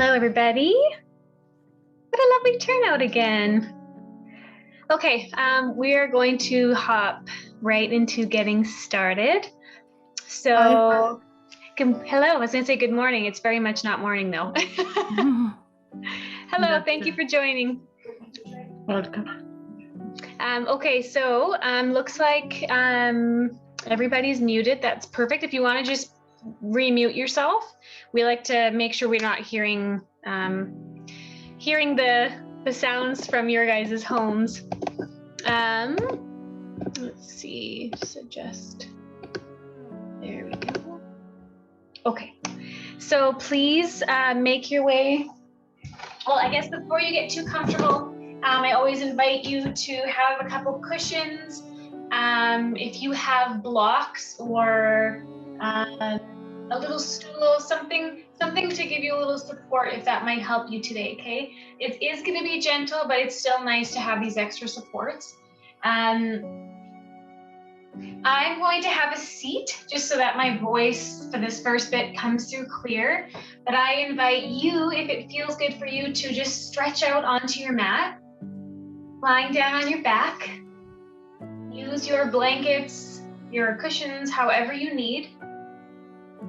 Hello, everybody. What a lovely turnout again. Okay, we are going to hop right into getting started. So, hello, I was going to say good morning. It's very much not morning though. Hello, thank you for joining. Welcome. Okay, so looks like everybody's muted. That's perfect. If you want to just remute yourself, we like to make sure we're not hearing the sounds from your guys' homes. Let's see, suggest. There we go. Okay, so please make your way. Well, I guess before you get too comfortable, I always invite you to have a couple cushions. If you have blocks or a little stool, something to give you a little support, if that might help you today, okay? It is going to be gentle, but it's still nice to have these extra supports. I'm going to have a seat just so that my voice for this first bit comes through clear. But I invite you, if it feels good for you, to just stretch out onto your mat, lying down on your back. Use your blankets, your cushions, however you need.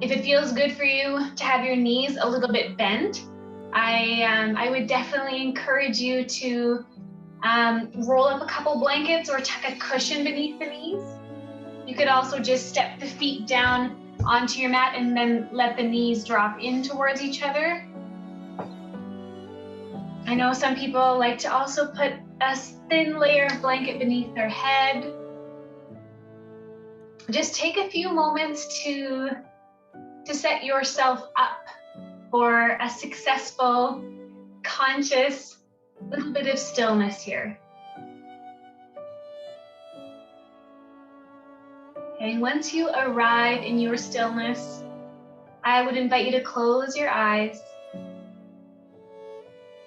If it feels good for you to have your knees a little bit bent, I would definitely encourage you to roll up a couple blankets or tuck a cushion beneath the knees. You could also just step the feet down onto your mat and then let the knees drop in towards each other. I know some people like to also put a thin layer of blanket beneath their head. Just take a few moments to set yourself up for a successful, conscious, little bit of stillness here. Okay, once you arrive in your stillness, I would invite you to close your eyes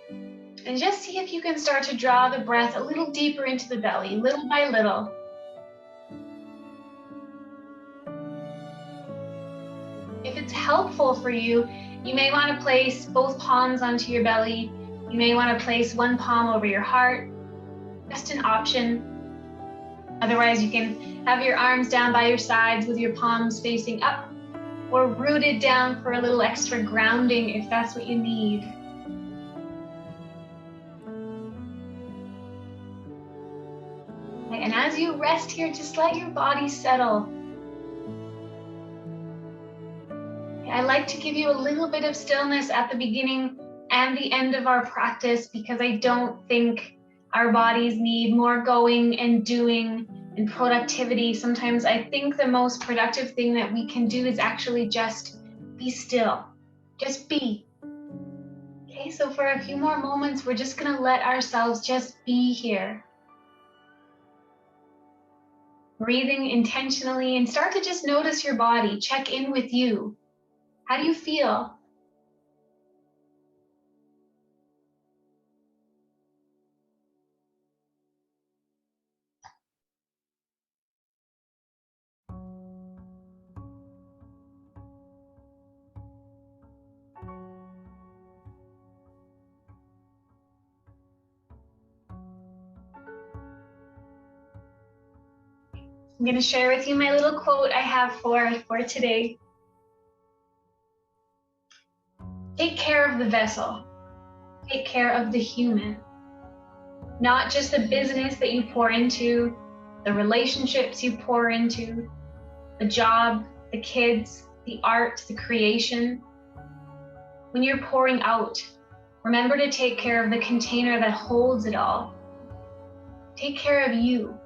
and just see if you can start to draw the breath a little deeper into the belly, little by little. If it's helpful for you, you may want to place both palms onto your belly. You may want to place one palm over your heart, just an option. Otherwise, you can have your arms down by your sides with your palms facing up, or rooted down for a little extra grounding if that's what you need. And as you rest here, just let your body settle. I like to give you a little bit of stillness at the beginning and the end of our practice because I don't think our bodies need more going and doing and productivity. Sometimes I think the most productive thing that we can do is actually just be still, just be. Okay, so for a few more moments, we're just gonna let ourselves just be here. Breathing intentionally and start to just notice your body, check in with you. How do you feel? I'm going to share with you my little quote I have for today. Take care of the vessel. Take care of the human. Not just the business that you pour into, the relationships you pour into, the job, the kids, the art, the creation. When you're pouring out, remember to take care of the container that holds it all. Take care of you.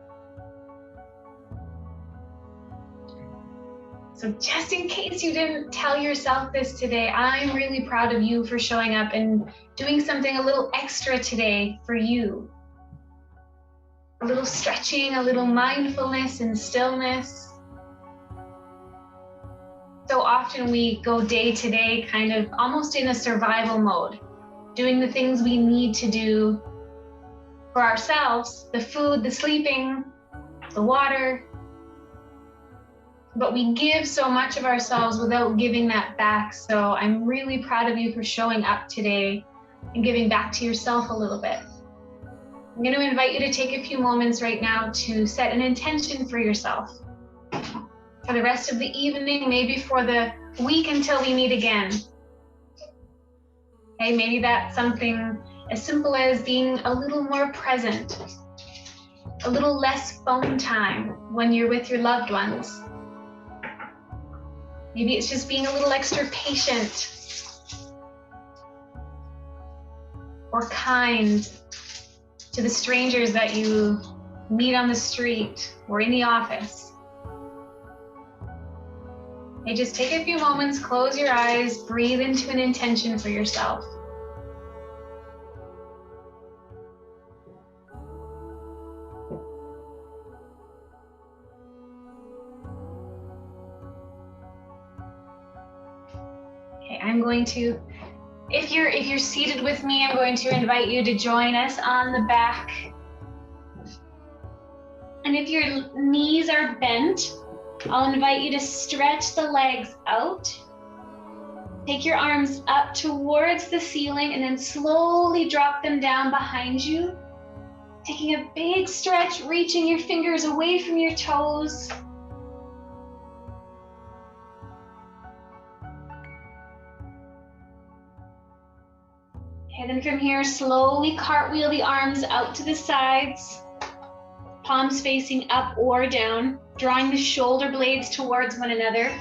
So just in case you didn't tell yourself this today, I'm really proud of you for showing up and doing something a little extra today for you. A little stretching, a little mindfulness and stillness. So often we go day to day kind of almost in a survival mode, doing the things we need to do for ourselves, the food, the sleeping, the water. but we give so much of ourselves without giving that back. So I'm really proud of you for showing up today and giving back to yourself a little bit. I'm going to invite you to take a few moments right now to set an intention for yourself for the rest of the evening, maybe for the week until we meet again. Okay, maybe that's something as simple as being a little more present, a little less phone time when you're with your loved ones. Maybe it's just being a little extra patient or kind to the strangers that you meet on the street or in the office. Okay, just take a few moments, close your eyes, breathe into an intention for yourself. Okay, I'm going to, if you're seated with me, I'm going to invite you to join us on the back. And if your knees are bent, I'll invite you to stretch the legs out. Take your arms up towards the ceiling and then slowly drop them down behind you. Taking a big stretch, reaching your fingers away from your toes. Okay, then from here, slowly cartwheel the arms out to the sides. Palms facing up or down, drawing the shoulder blades towards one another.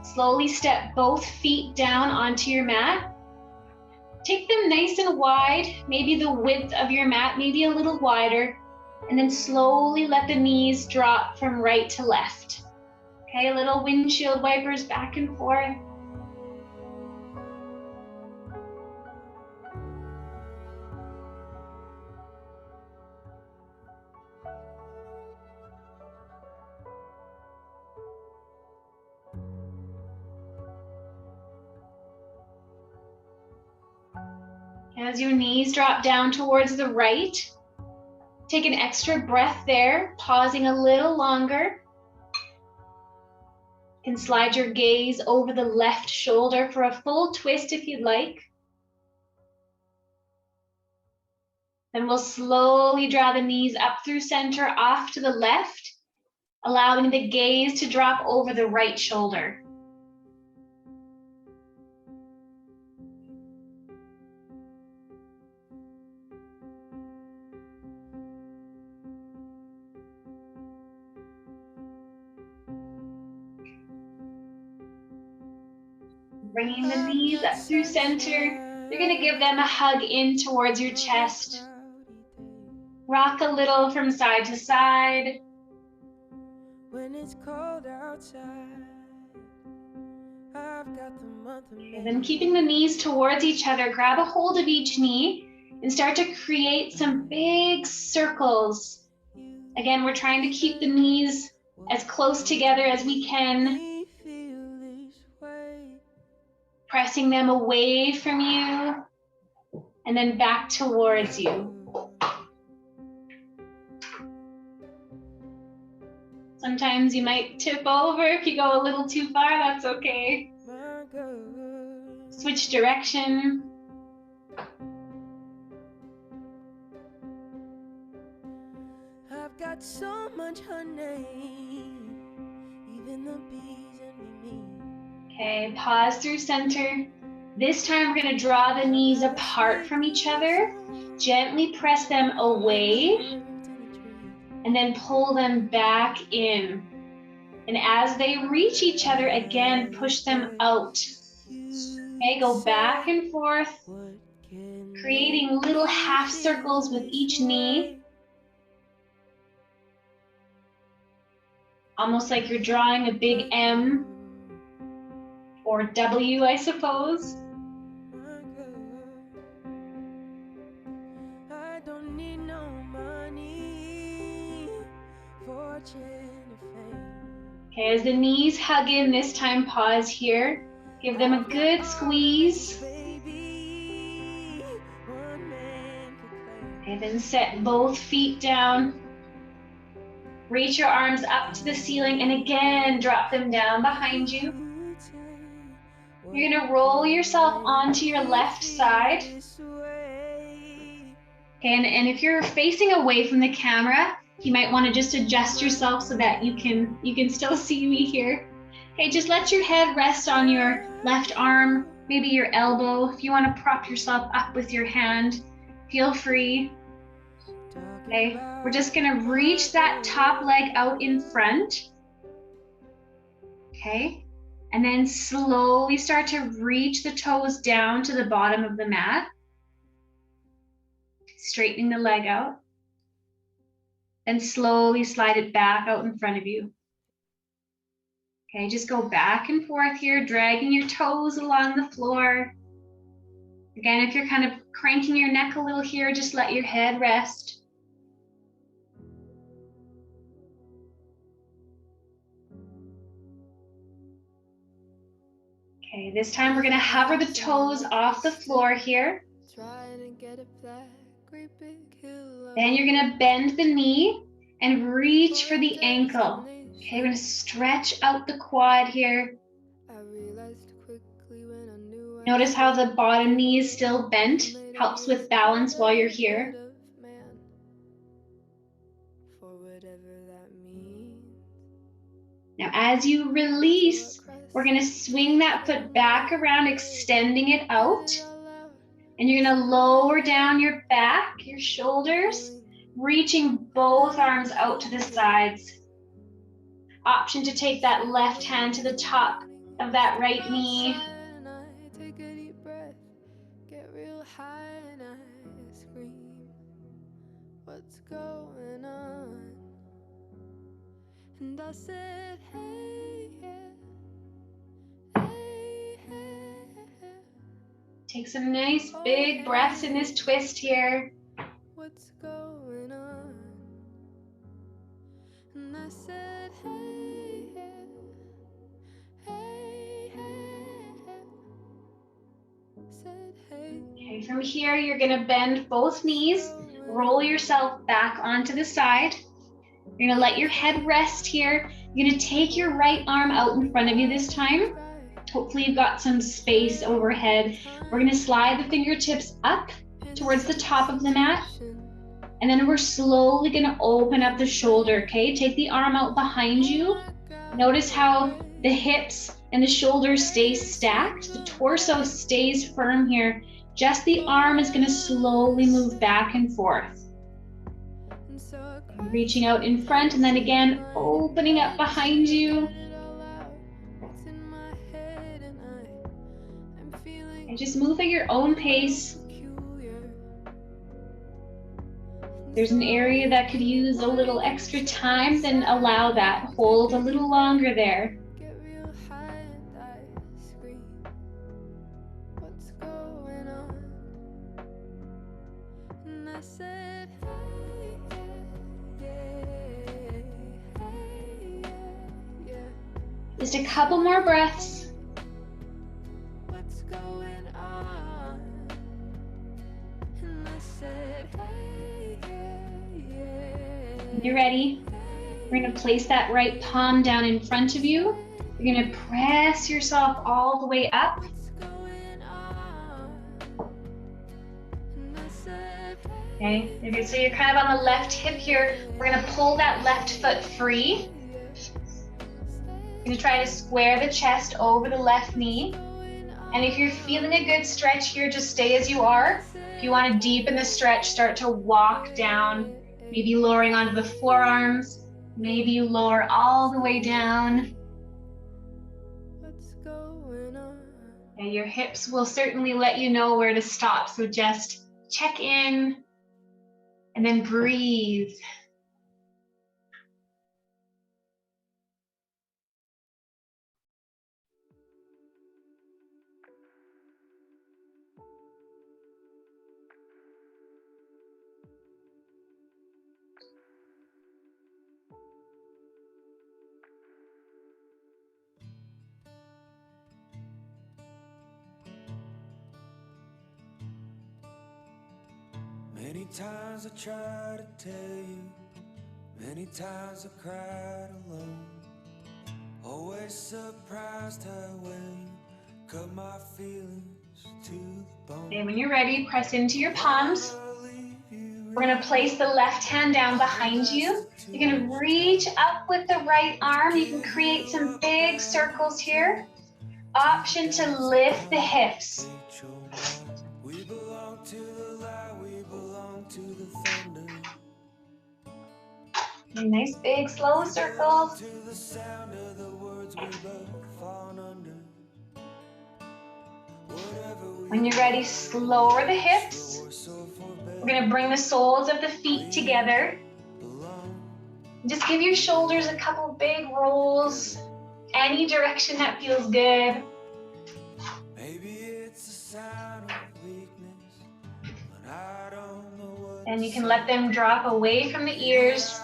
Slowly step both feet down onto your mat. Take them nice and wide, maybe the width of your mat, maybe a little wider, and then slowly let the knees drop from right to left. Okay, little windshield wipers back and forth. As your knees drop down towards the right, take an extra breath there, pausing a little longer. You can slide your gaze over the left shoulder for a full twist if you'd like. Then we'll slowly draw the knees up through center, off to the left, allowing the gaze to drop over the right shoulder. Bringing the knees up through center. You're gonna give them a hug in towards your chest. Rock a little from side to side. When it's cold outside, I've got the month of May. Then keeping the knees towards each other, grab a hold of each knee and start to create some big circles. Again, we're trying to keep the knees as close together as we can. Pressing them away from you and then back towards you. Sometimes you might tip over if you go a little too far, that's okay. Switch direction. I've got so much honey, even the bees envy me. Okay, pause through center. This time we're going to draw the knees apart from each other. Gently press them away and then pull them back in. And as they reach each other, again, push them out. Okay, go back and forth, creating little half circles with each knee. Almost like you're drawing a big M. Or W, I suppose. I don't need no money, fortune, or fame. Okay, as the knees hug in, this time pause here. Give them a good squeeze. Okay, then set both feet down. Reach your arms up to the ceiling and again drop them down behind you. You're gonna roll yourself onto your left side. Okay, and if you're facing away from the camera, you might want to just adjust yourself so that you can still see me here. Okay, just let your head rest on your left arm, maybe your elbow. If you want to prop yourself up with your hand, feel free. Okay, we're just gonna reach that top leg out in front. Okay, and then slowly start to reach the toes down to the bottom of the mat. Straightening the leg out. And slowly slide it back out in front of you. Okay, just go back and forth here, dragging your toes along the floor. Again, if you're kind of cranking your neck a little here, just let your head rest. Okay, this time we're gonna hover the toes off the floor here. Then you're gonna bend the knee and reach for the ankle. Okay, we're gonna stretch out the quad here. Notice how the bottom knee is still bent, helps with balance while you're here. Now, as you release, we're gonna swing that foot back around, extending it out. And you're gonna lower down your back, your shoulders, reaching both arms out to the sides. Option to take that left hand to the top of that right knee. Take a deep breath, get real high and I scream, what's going on? And I said, hey, yeah, hey, yeah. Take some nice big breaths in this twist here. What's going on? And I said, hey, yeah, hey, yeah. Said, hey. Okay, from here, you're gonna bend both knees, roll yourself back onto the side. You're gonna let your head rest here. You're gonna take your right arm out in front of you this time. Hopefully you've got some space overhead. We're gonna slide the fingertips up towards the top of the mat. And then we're slowly gonna open up the shoulder, okay? Take the arm out behind you. Notice how the hips and the shoulders stay stacked. The torso stays firm here. Just the arm is gonna slowly move back and forth. Reaching out in front and then again, opening up behind you. And just move at your own pace. If there's an area that could use a little extra time, then allow that. Hold a little longer there. Just a couple more breaths. What's going on? And I said, hey, yeah. When you're ready, we're gonna place that right palm down in front of you. You're gonna press yourself all the way up. Okay, so you're kind of on the left hip here. We're gonna pull that left foot free. You're gonna try to square the chest over the left knee. And if you're feeling a good stretch here, just stay as you are. If you want to deepen the stretch, start to walk down, maybe lowering onto the forearms. Maybe you lower all the way down. And your hips will certainly let you know where to stop. So just check in and then breathe. Many times I try to tell you Many times I cried alone, always surprised how well you cut my feelings to the bone. And when you're ready, press into your palms. We're gonna place the left hand down behind you. You're gonna reach up with the right arm. You can create some big circles here. Option to lift the hips. We belong to the light, we belong to the thunder. And nice big slow circles. To the sound of the words we both fallen under. When you're ready, lower the hips. We're gonna bring the soles of the feet together. Just give your shoulders a couple big rolls. Any direction that feels good. Maybe it's a sign of weakness, but I don't know what. And you can let them drop away from the ears.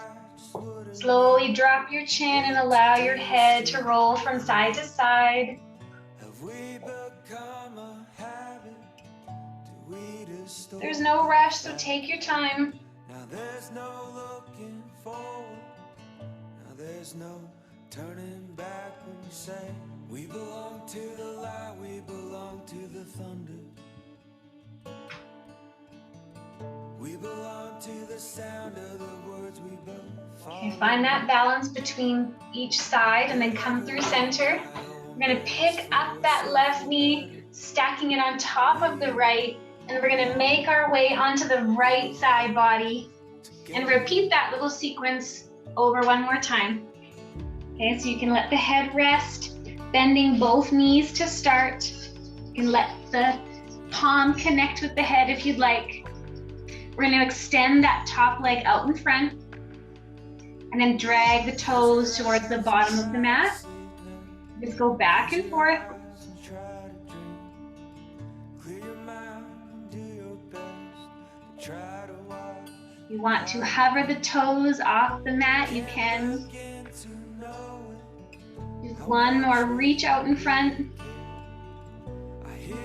Slowly drop your chin and allow your head to roll from side to side. Have we become a habit? Do we distort? There's no rush, so take your time. Now there's no looking forward. Now there's no turning back when you say we belong to the light, we belong to the thunder. We belong to the sound of the words we both Okay, find that balance between each side and then come through center. We're gonna pick up that left knee, stacking it on top of the right, and we're gonna make our way onto the right side body and repeat that little sequence over one more time. Okay, so you can let the head rest, bending both knees to start. You can let the palm connect with the head if you'd like. We're gonna extend that top leg out in front and then drag the toes towards the bottom of the mat. Just go back and forth. You want to hover the toes off the mat, you can. Just one more, reach out in front.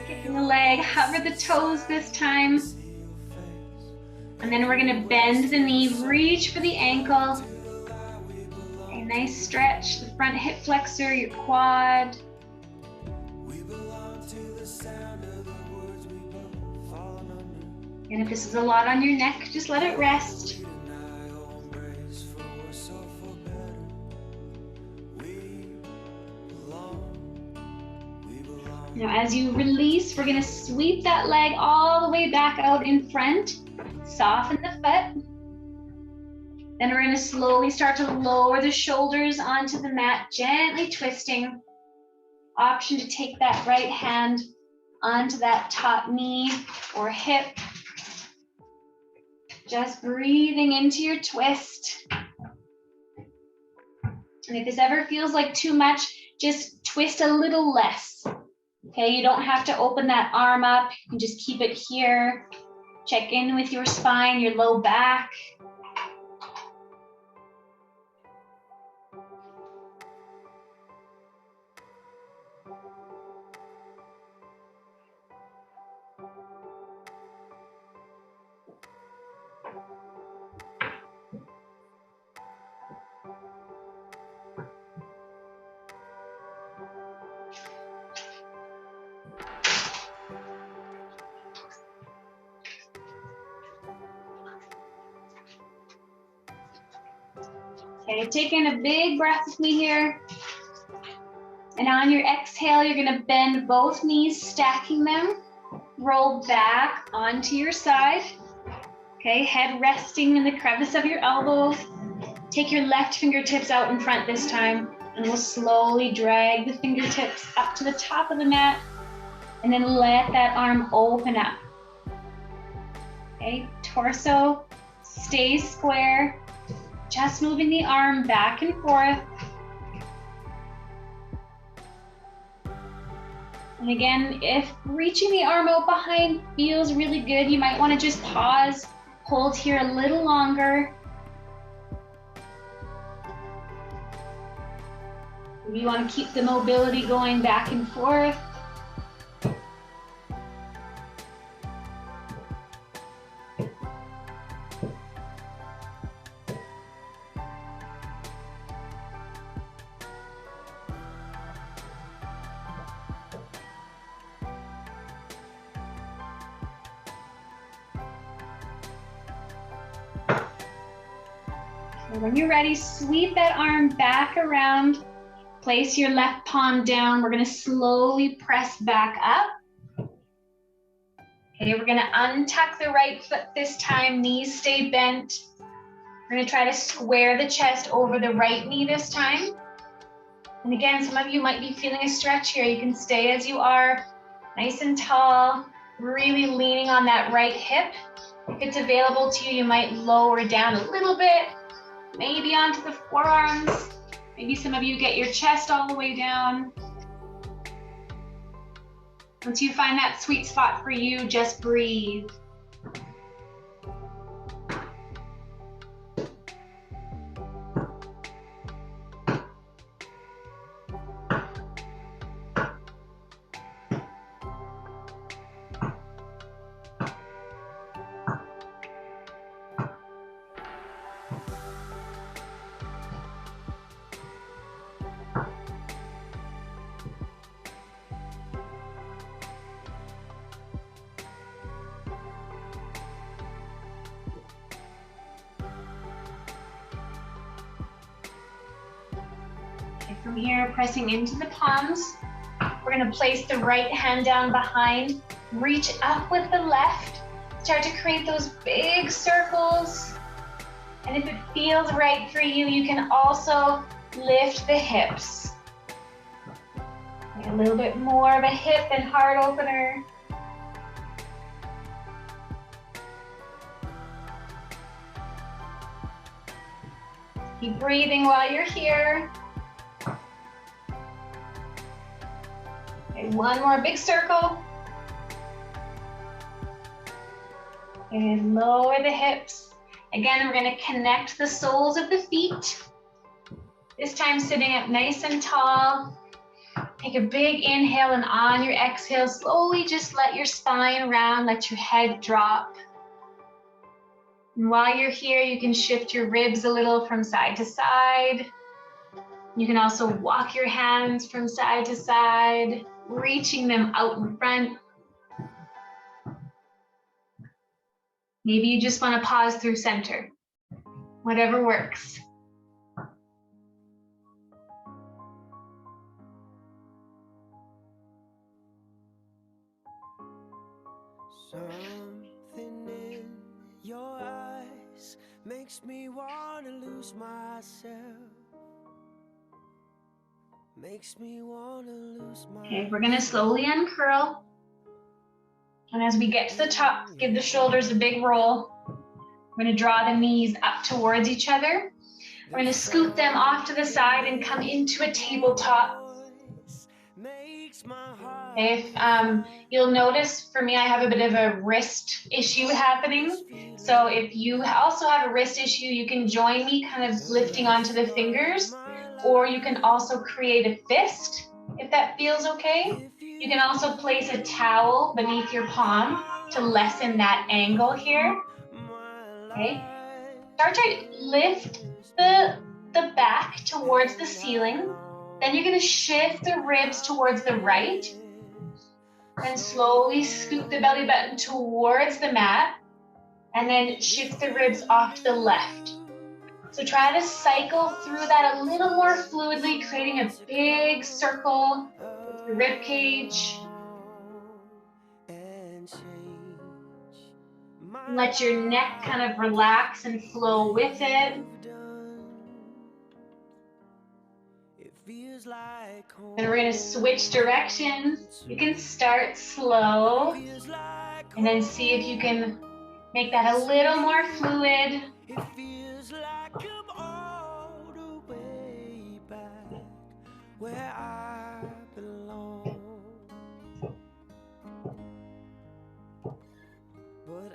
Kicking the leg, hover the toes this time. And then we're gonna bend the knee, reach for the ankle. A nice stretch, the front hip flexor, your quad. And if this is a lot on your neck, just let it rest. Now as you release, we're gonna sweep that leg all the way back out in front. Soften the foot. Then we're gonna slowly start to lower the shoulders onto the mat, gently twisting. Option to take that right hand onto that top knee or hip. Just breathing into your twist. And if this ever feels like too much, just twist a little less. Okay, you don't have to open that arm up. You can just keep it here. Check in with your spine, your low back. Okay, take in a big breath with me here. And on your exhale, you're gonna bend both knees, stacking them. Roll back onto your side. Okay, head resting in the crevice of your elbows. Take your left fingertips out in front this time, and we'll slowly drag the fingertips up to the top of the mat, and then let that arm open up. Okay, torso stays square. Just moving the arm back and forth. And again, if reaching the arm out behind feels really good, you might want to just pause, hold here a little longer. Maybe you want to keep the mobility going back and forth. So when you're ready, sweep that arm back around. Place your left palm down. We're gonna slowly press back up. Okay, we're gonna untuck the right foot this time. Knees stay bent. We're gonna try to square the chest over the right knee this time. And again, some of you might be feeling a stretch here. You can stay as you are, nice and tall, really leaning on that right hip. If it's available to you, you might lower down a little bit, maybe onto the forearms. Maybe some of you get your chest all the way down. Once you find that sweet spot for you, just breathe. From here, pressing into the palms, we're gonna place the right hand down behind, reach up with the left, start to create those big circles. And if it feels right for you, you can also lift the hips. A little bit more of a hip and heart opener. Keep breathing while you're here. Okay, one more big circle. And lower the hips. Again, we're going to connect the soles of the feet. This time sitting up nice and tall. Take a big inhale, and on your exhale, slowly just let your spine round, let your head drop. And while you're here, you can shift your ribs a little from side to side. You can also walk your hands from side to side, reaching them out in front. Maybe you just want to pause through center. Whatever works. Something in your eyes makes me wanna lose myself. Makes me wanna lose myself. Okay, we're gonna slowly uncurl. And as we get to the top, give the shoulders a big roll. We're gonna draw the knees up towards each other. We're gonna scoot them off to the side and come into a tabletop. If you'll notice, for me, I have a bit of a wrist issue happening. So if you also have a wrist issue, you can join me kind of lifting onto the fingers, or you can also create a fist, if that feels okay. You can also place a towel beneath your palm to lessen that angle here. Okay. Start to lift the back towards the ceiling. Then you're going to shift the ribs towards the right. And slowly scoot the belly button towards the mat. And then shift the ribs off to the left. So try to cycle through that a little more fluidly, creating a big circle with your rib cage. Let your neck kind of relax and flow with it. And we're going to switch directions. You can start slow and then see if you can make that a little more fluid. It feels like I'm all the way back where I belong. But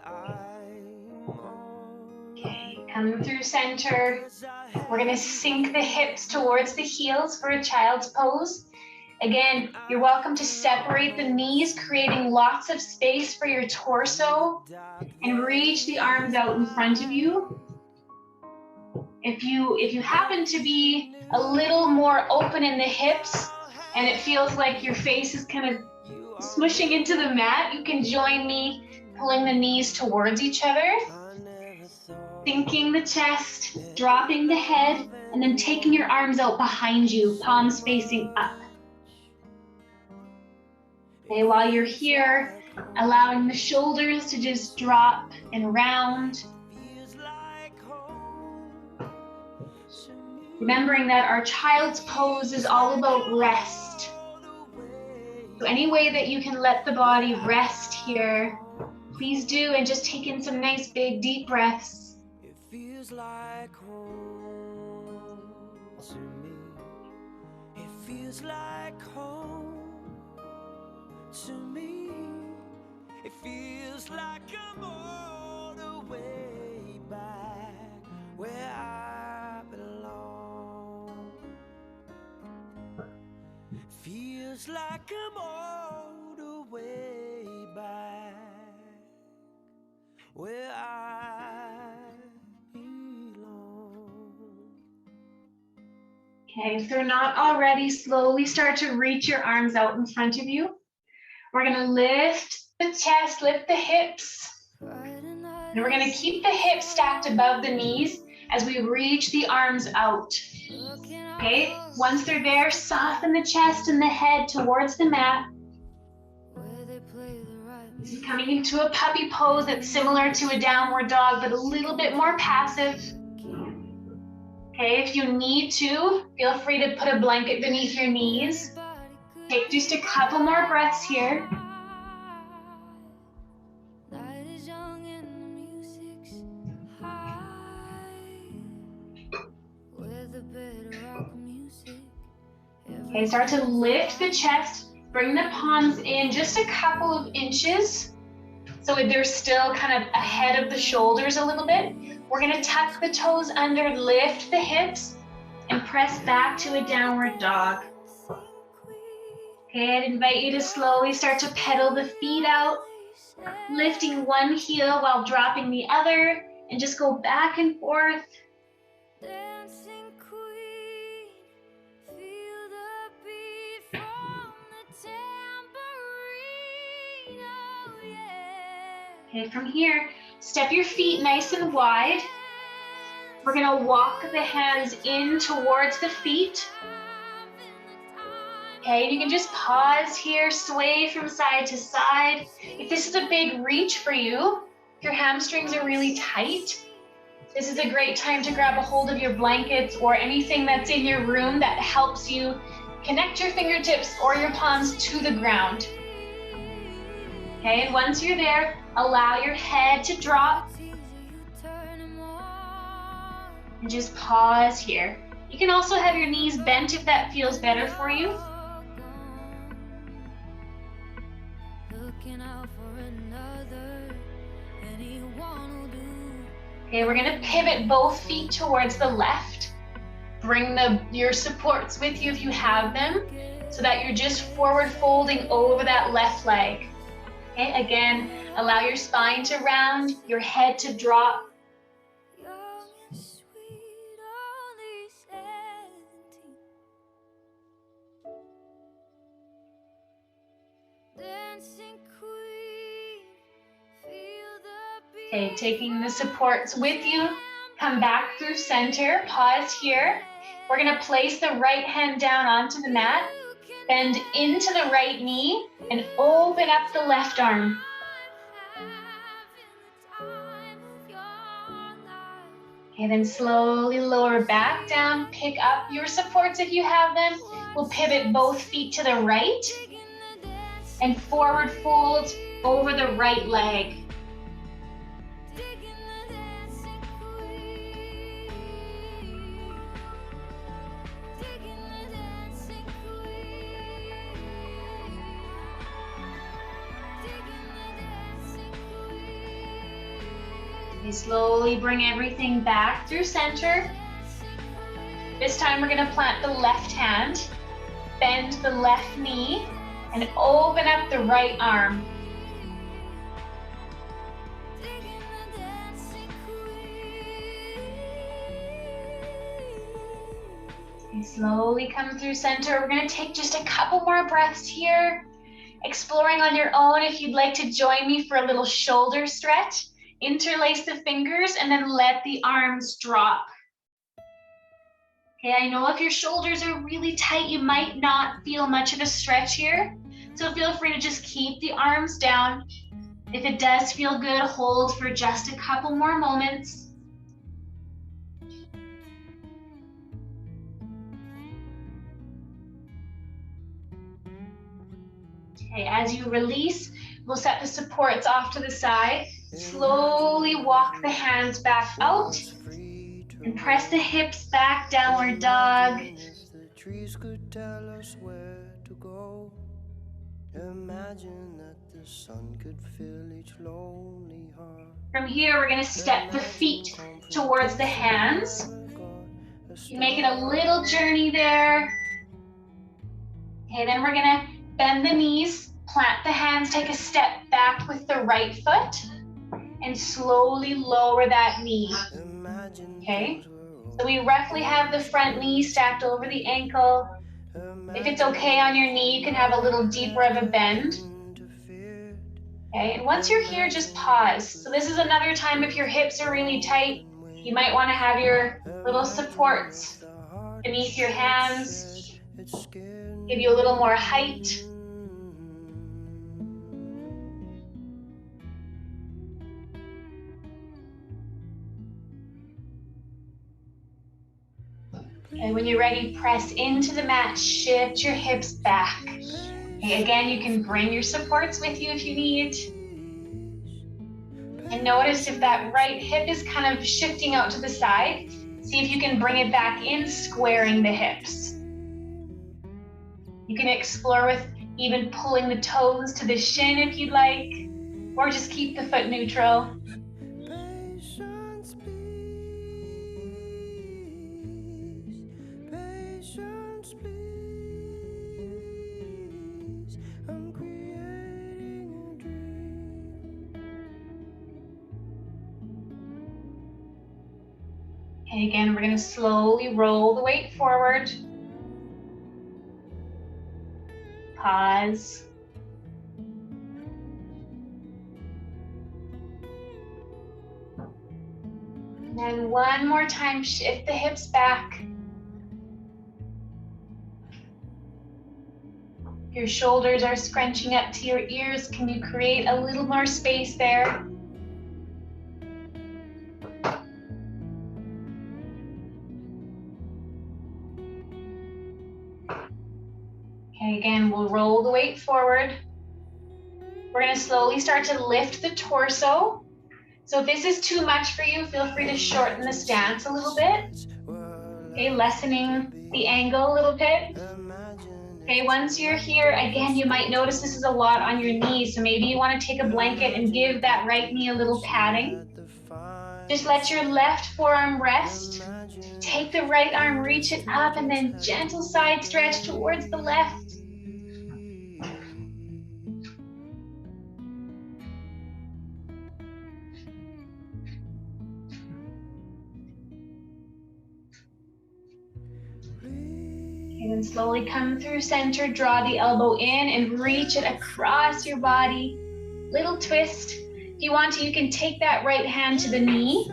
Okay, come through center. We're going to sink the hips towards the heels for a child's pose. Again, you're welcome to separate the knees, creating lots of space for your torso, and reach the arms out in front of you. If you happen to be a little more open in the hips and it feels like your face is kind of smushing into the mat, you can join me pulling the knees towards each other. I never thought Sinking the chest, dropping the head, and then taking your arms out behind you, palms facing up. Okay, while you're here, allowing the shoulders to just drop and round. Remembering that our child's pose is all about rest. So any way that you can let the body rest here, please do, and just take in some nice big deep breaths. It feels like home to me. It feels like home to me. It feels like I'm all the way back where I belong. Feels like I'm all the way back where I belong. Okay, if they're not already, slowly start to reach your arms out in front of you. We're gonna lift the chest, lift the hips. And we're gonna keep the hips stacked above the knees as we reach the arms out. Okay, once they're there, soften the chest and the head towards the mat. This is coming into a puppy pose that's similar to a downward dog, but a little bit more passive. Okay, if you need to, feel free to put a blanket beneath your knees. Take just a couple more breaths here. Okay, start to lift the chest, bring the palms in just a couple of inches so they're still kind of ahead of the shoulders a little bit. We're gonna tuck the toes under, lift the hips, and press back to a downward dog. Okay, I'd invite you to slowly start to pedal the feet out, lifting one heel while dropping the other, and just go back and forth. Okay, from here, step your feet nice and wide. We're gonna walk the hands in towards the feet. Okay, you can just pause here, sway from side to side. If this is a big reach for you, if your hamstrings are really tight, this is a great time to grab a hold of your blankets or anything that's in your room that helps you connect your fingertips or your palms to the ground. Okay, and once you're there, allow your head to drop. And just pause here. You can also have your knees bent if that feels better for you. Okay, we're gonna pivot both feet towards the left. Bring your supports with you if you have them, so that you're just forward folding over that left leg. Okay, again, allow your spine to round, your head to drop. Okay, taking the supports with you, come back through center, pause here. We're gonna place the right hand down onto the mat, bend into the right knee, and open up the left arm. Okay, then slowly lower back down, pick up your supports if you have them. We'll pivot both feet to the right and forward fold over the right leg. Slowly bring everything back through center. This time we're going to plant the left hand, bend the left knee, and open up the right arm. And slowly come through center. We're going to take just a couple more breaths here, exploring on your own. If you'd like to join me for a little shoulder stretch, Interlace the fingers and then let the arms drop. Okay, I know if your shoulders are really tight, you might not feel much of a stretch here. So feel free to just keep the arms down. If it does feel good, hold for just a couple more moments. Okay, as you release, we'll set the supports off to the side. Slowly walk the hands back out and press the hips back, downward dog. The trees could tell us where to go. Imagine that the sun could fill each lonely heart. From here, we're going to step the feet towards the hands. You make it a little journey there. Okay, then we're going to bend the knees, plant the hands, take a step back with the right foot, and slowly lower that knee. Okay, so we roughly have the front knee stacked over the ankle. If it's okay on your knee, you can have a little deeper of a bend. Okay, and once you're here, just pause. So this is another time if your hips are really tight, you might want to have your little supports beneath your hands, give you a little more height. And when you're ready, press into the mat, shift your hips back. Okay, again, you can bring your supports with you if you need. And notice if that right hip is kind of shifting out to the side, see if you can bring it back in, squaring the hips. You can explore with even pulling the toes to the shin if you'd like, or just keep the foot neutral. Okay, again, we're going to slowly roll the weight forward. Pause. And then one more time, shift the hips back. Your shoulders are scrunching up to your ears. Can you create a little more space there? Okay, again, we'll roll the weight forward. We're going to slowly start to lift the torso. So if this is too much for you, feel free to shorten the stance a little bit. Okay, lessening the angle a little bit. Okay, once you're here, again, you might notice this is a lot on your knees. So maybe you want to take a blanket and give that right knee a little padding. Just let your left forearm rest. Take the right arm, reach it up, and then gentle side stretch towards the left. And then slowly come through center, draw the elbow in and reach it across your body. Little twist. If you want to, you can take that right hand to the knee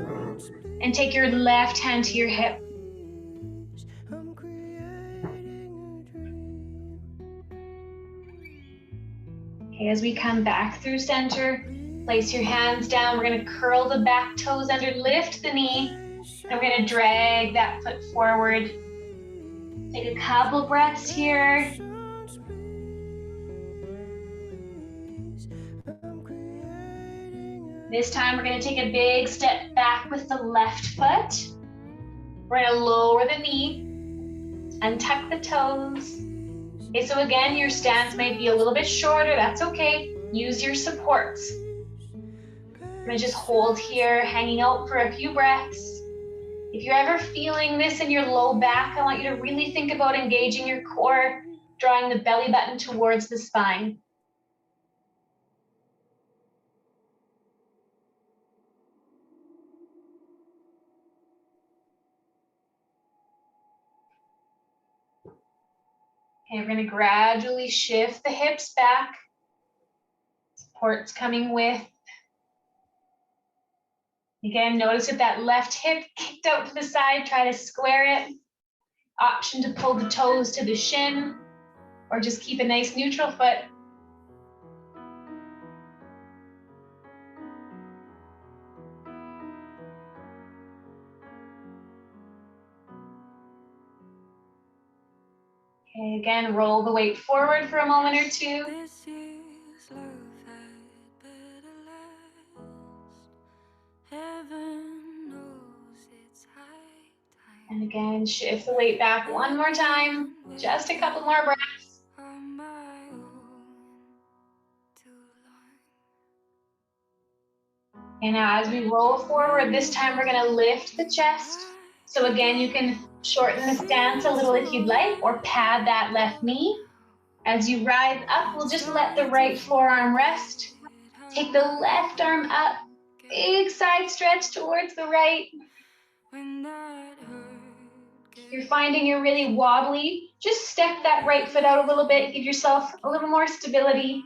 and take your left hand to your hip. Okay, as we come back through center, place your hands down. We're going to curl the back toes under, lift the knee, and we're going to drag that foot forward. Take a couple breaths here. This time we're going to take a big step back with the left foot. We're going to lower the knee, untuck the toes. Okay, so again, your stance might be a little bit shorter. That's okay. Use your supports. I'm going to just hold here, hanging out for a few breaths. If you're ever feeling this in your low back, I want you to really think about engaging your core, drawing the belly button towards the spine. Okay, we're going to gradually shift the hips back. Supports coming with. Again, notice if that left hip kicked out to the side, try to square it. Option to pull the toes to the shin, or just keep a nice neutral foot. Okay, again, roll the weight forward for a moment or two. And again, shift the weight back one more time. Just a couple more breaths. And now as we roll forward, this time we're gonna lift the chest. So again, you can shorten the stance a little if you'd like, or pad that left knee. As you rise up, we'll just let the right forearm rest. Take the left arm up, big side stretch towards the right. If you're finding you're really wobbly, just step that right foot out a little bit, give yourself a little more stability.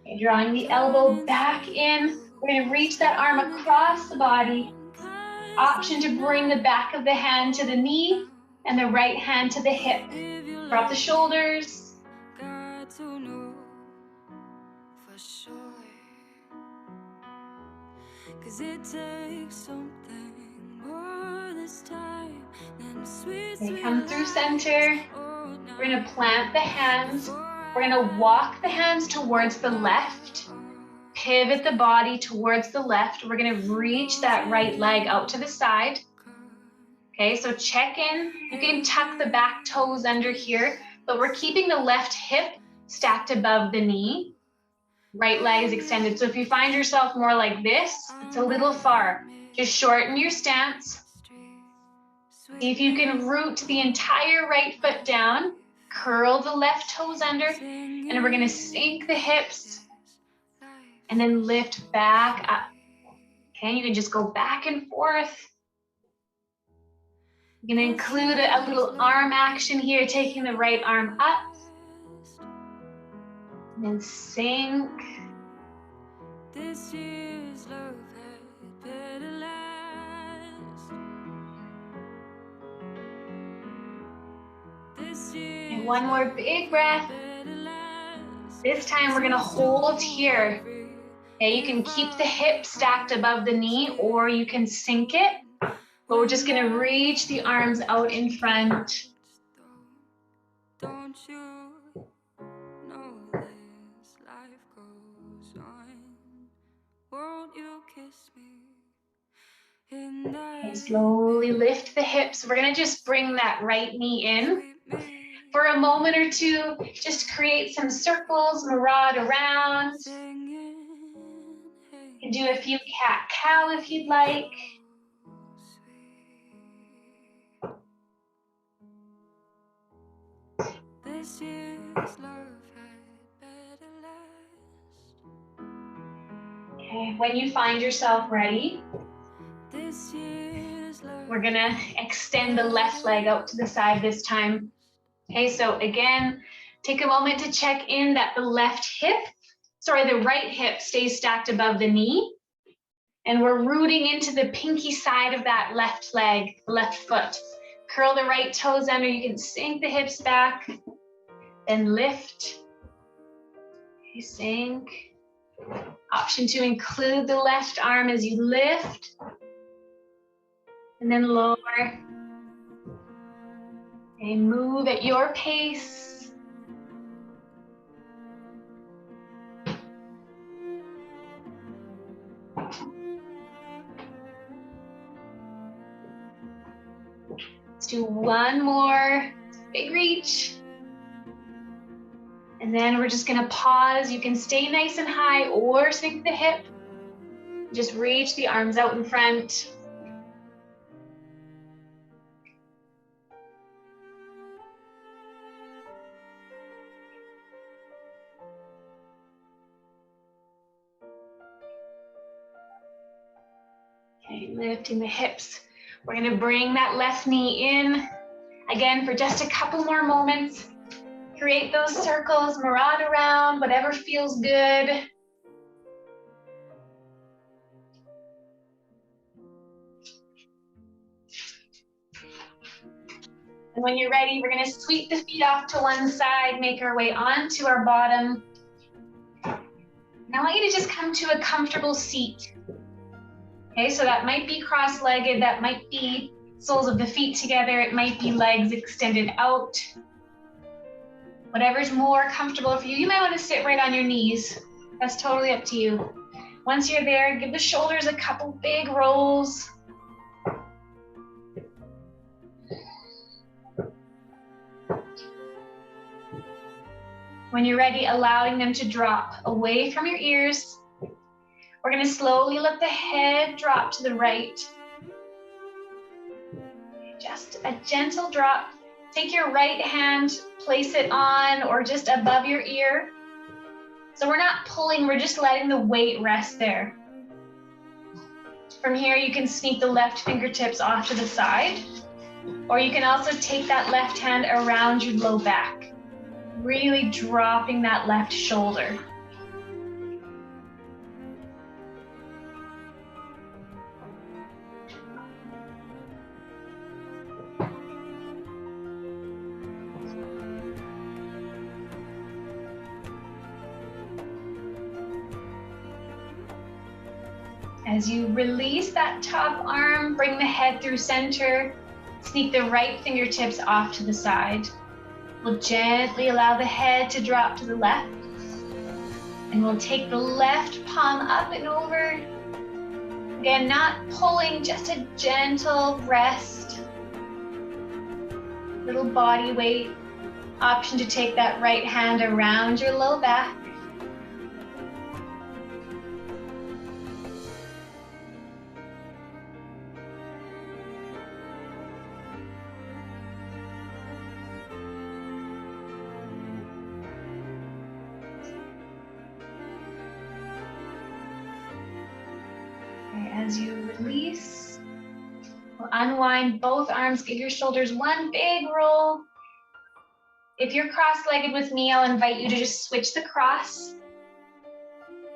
Okay, drawing the elbow back in, we're going to reach that arm across the body. Option to bring the back of the hand to the knee and the right hand to the hip. Drop the shoulders. Okay, come through center. We're going to plant the hands. We're going to walk the hands towards the left. Pivot the body towards the left. We're going to reach that right leg out to the side. Okay, so check in. You can tuck the back toes under here, but we're keeping the left hip stacked above the knee. Right leg is extended. So if you find yourself more like this, it's a little far. Just shorten your stance. See if you can root the entire right foot down. Curl the left toes under, and we're going to sink the hips and then lift back up. Okay, you can just go back and forth. You're going to include a little arm action here, taking the right arm up. And then sink. And one more big breath. This time we're going to hold here. Okay, you can keep the hip stacked above the knee, or you can sink it. But we're just going to reach the arms out in front. Don't you know this life goes on? Won't you kiss me? Okay, slowly lift the hips. We're going to just bring that right knee in. For a moment or two, just create some circles, maraud around. You can do a few cat-cow if you'd like. Okay, when you find yourself ready, we're gonna extend the left leg out to the side this time. Okay, so again, take a moment to check in that the right hip stays stacked above the knee. And we're rooting into the pinky side of that left leg, left foot. Curl the right toes under. You can sink the hips back, then lift. Okay, sink. Option to include the left arm as you lift. And then lower. Okay, move at your pace. Let's do one more big reach. And then we're just gonna pause. You can stay nice and high or sink the hip. Just reach the arms out in front. Okay, lifting the hips. We're gonna bring that left knee in. Again, for just a couple more moments. Create those circles, maraud around, whatever feels good. And when you're ready, we're gonna sweep the feet off to one side, make our way onto our bottom. Now I want you to just come to a comfortable seat. Okay, so that might be cross-legged, that might be soles of the feet together, it might be legs extended out. Whatever's more comfortable for you. You might want to sit right on your knees. That's totally up to you. Once you're there, give the shoulders a couple big rolls. When you're ready, allowing them to drop away from your ears. We're going to slowly let the head drop to the right. Just a gentle drop. Take your right hand, place it on or just above your ear. So we're not pulling, we're just letting the weight rest there. From here, you can sneak the left fingertips off to the side, or you can also take that left hand around your low back, really dropping that left shoulder. As you release that top arm, bring the head through center, sneak the right fingertips off to the side. We'll gently allow the head to drop to the left. And we'll take the left palm up and over. Again, not pulling, just a gentle rest. Little body weight. Option to take that right hand around your low back. As you release, we'll unwind both arms, give your shoulders one big roll. If you're cross-legged with me, I'll invite you to just switch the cross.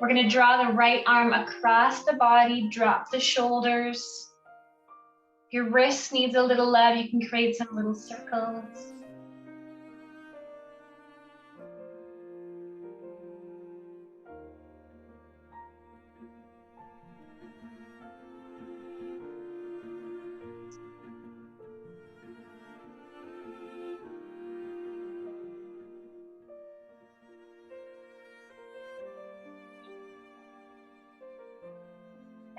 We're going to draw the right arm across the body, drop the shoulders. If your wrist needs a little love, you can create some little circles.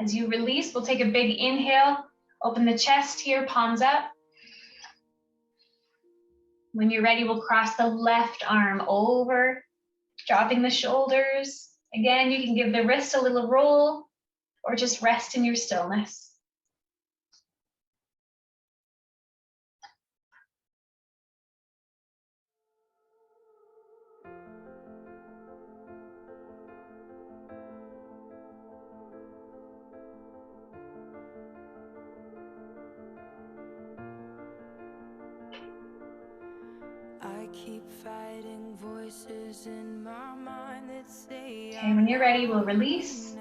As you release, we'll take a big inhale, open the chest here, palms up. When you're ready, we'll cross the left arm over, dropping the shoulders. Again, you can give the wrist a little roll or just rest in your stillness. Keep fighting voices in my mind that say. Okay, when you're ready, we'll release.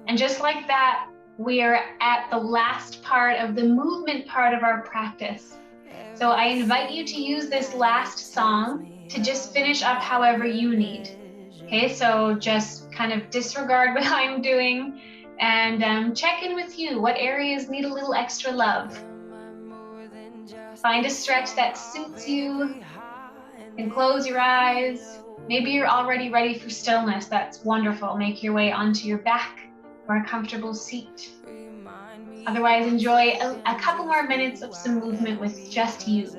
And just like that, we are at the last part of the movement part of our practice. So I invite you to use this last song to just finish up however you need. Okay, so just kind of disregard what I'm doing and check in with you. What areas need a little extra love? Find a stretch that suits you. And close your eyes. Maybe you're already ready for stillness. That's wonderful. Make your way onto your back or a comfortable seat. Otherwise, enjoy a couple more minutes of some movement with just you.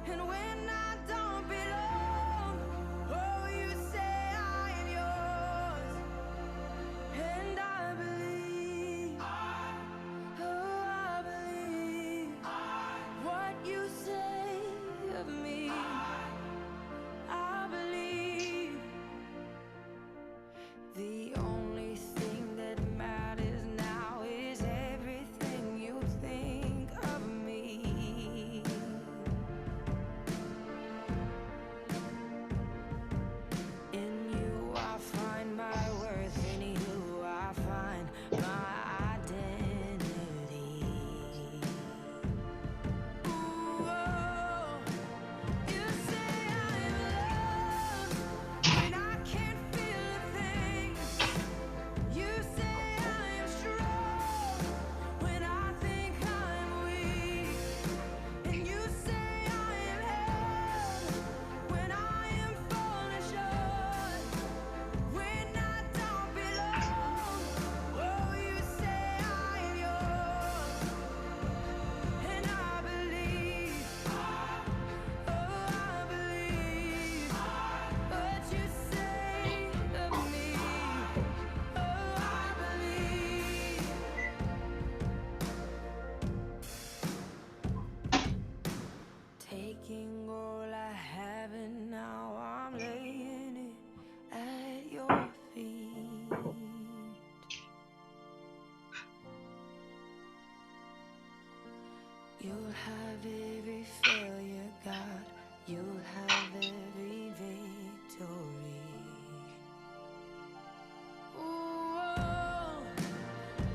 And when I don't belong, oh, you say every failure, God, you'll have every victory. Ooh,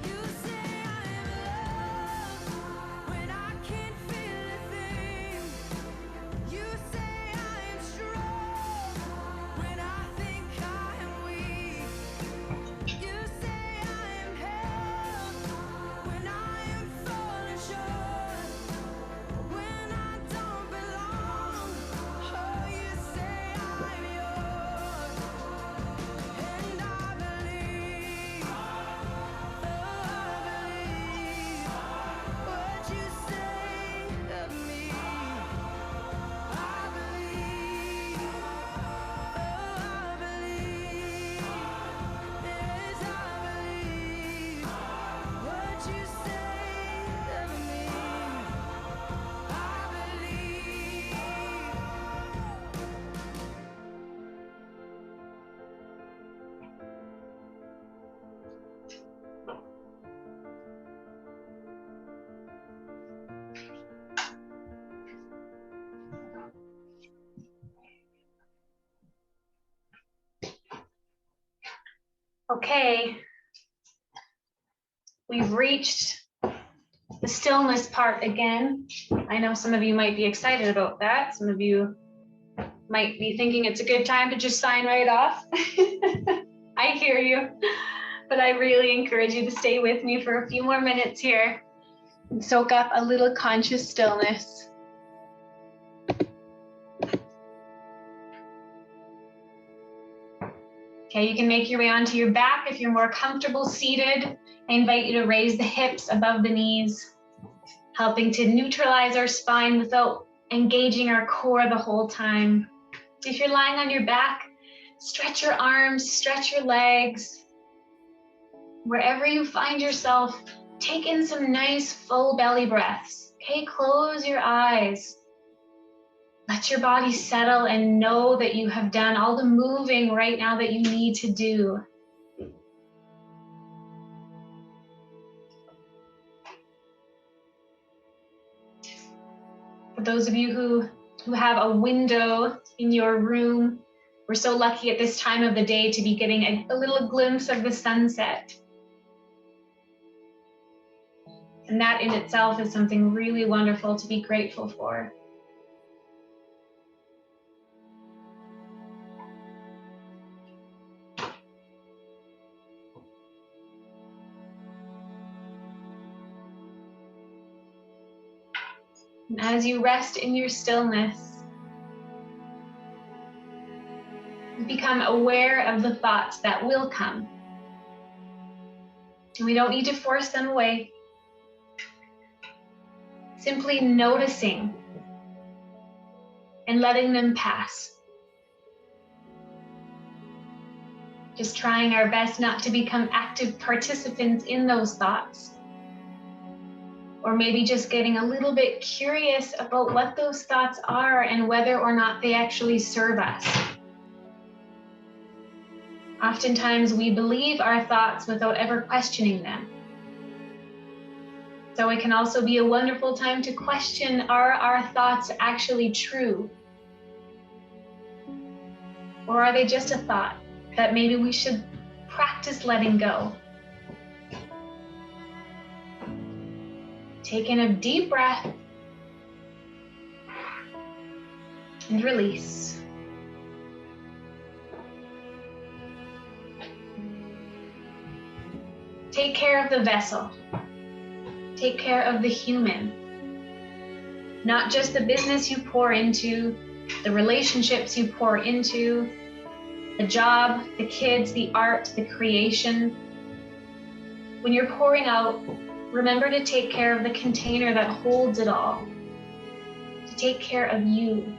you say I'm loved when I can't feel a thing. You say I am strong when I think I am weak. You say I am held when I am falling short, when I don't belong. Oh, you say I'm yours, and I believe. Oh, I believe what you say of me. I believe. Oh, I believe. Yes, I believe what you say of me. I believe. Okay, we've reached the stillness part again. I know some of you might be excited about that. Some of you might be thinking it's a good time to just sign right off. I hear you, but I really encourage you to stay with me for a few more minutes here and soak up a little conscious stillness. Okay, you can make your way onto your back if you're more comfortable seated. I invite you to raise the hips above the knees, helping to neutralize our spine without engaging our core the whole time. If you're lying on your back, stretch your arms, stretch your legs. Wherever you find yourself, take in some nice full belly breaths. Okay, close your eyes. Let your body settle and know that you have done all the moving right now that you need to do. For those of you who have a window in your room, we're so lucky at this time of the day to be getting a little glimpse of the sunset. And that in itself is something really wonderful to be grateful for. And as you rest in your stillness, become aware of the thoughts that will come. And we don't need to force them away. Simply noticing and letting them pass. Just trying our best not to become active participants in those thoughts. Or maybe just getting a little bit curious about what those thoughts are and whether or not they actually serve us. Oftentimes we believe our thoughts without ever questioning them. So it can also be a wonderful time to question, are our thoughts actually true? Or are they just a thought that maybe we should practice letting go? Take in a deep breath and release. Take care of the vessel. Take care of the human. Not just the business you pour into, the relationships you pour into, the job, the kids, the art, the creation. When you're pouring out, remember to take care of the container that holds it all, to take care of you.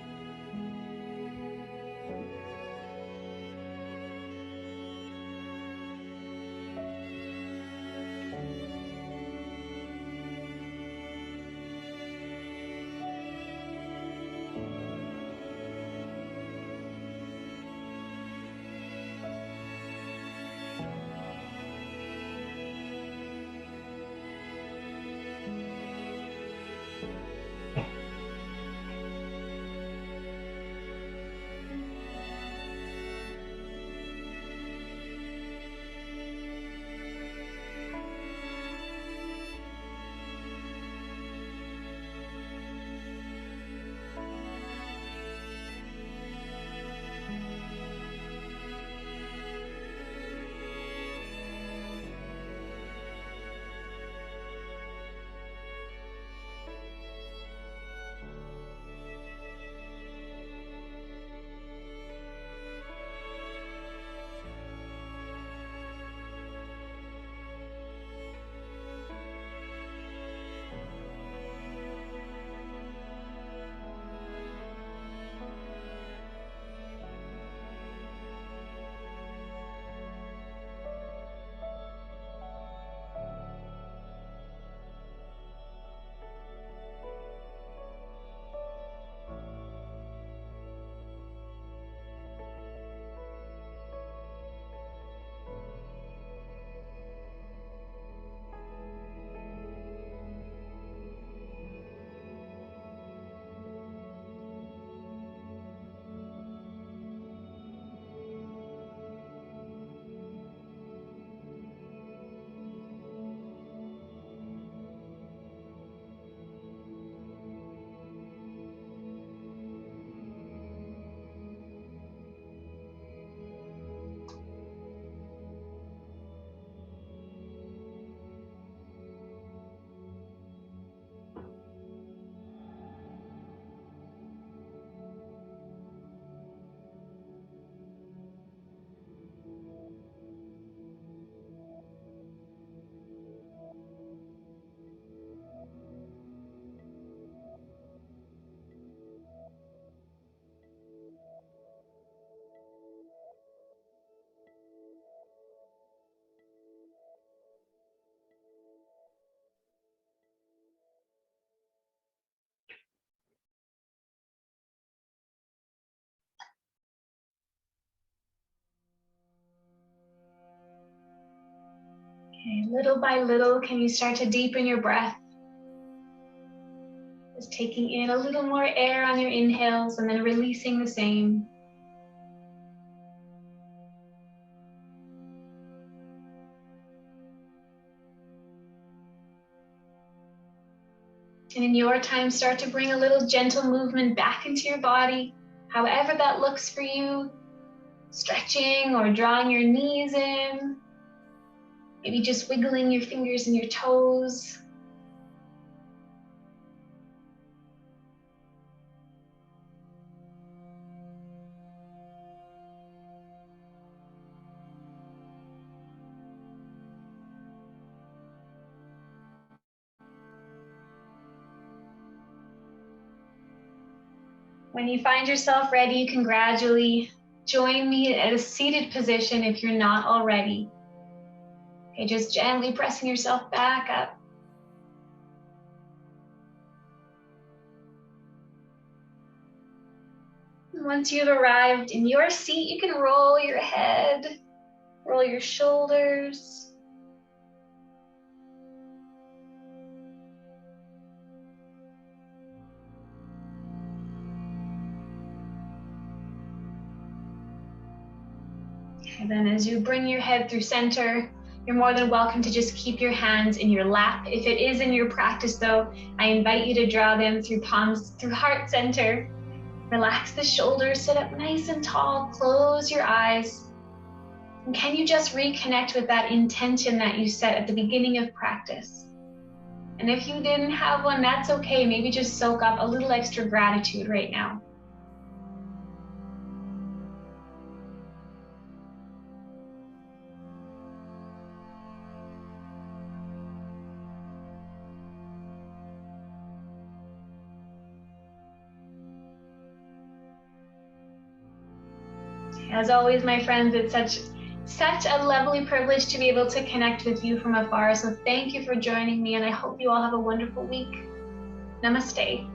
Okay, little by little, can you start to deepen your breath? Just taking in a little more air on your inhales and then releasing the same. And in your time, start to bring a little gentle movement back into your body, however that looks for you. Stretching or drawing your knees in. Maybe just wiggling your fingers and your toes. When you find yourself ready, you can gradually join me at a seated position if you're not already. Okay, just gently pressing yourself back up. And once you've arrived in your seat, you can roll your head, roll your shoulders. And then as you bring your head through center, you're more than welcome to just keep your hands in your lap. If it is in your practice though, I invite you to draw them through palms, through heart center. Relax the shoulders, sit up nice and tall, close your eyes. And can you just reconnect with that intention that you set at the beginning of practice? And if you didn't have one, that's okay. Maybe just soak up a little extra gratitude right now. As always, my friends, it's such a lovely privilege to be able to connect with you from afar. So thank you for joining me, and I hope you all have a wonderful week. Namaste.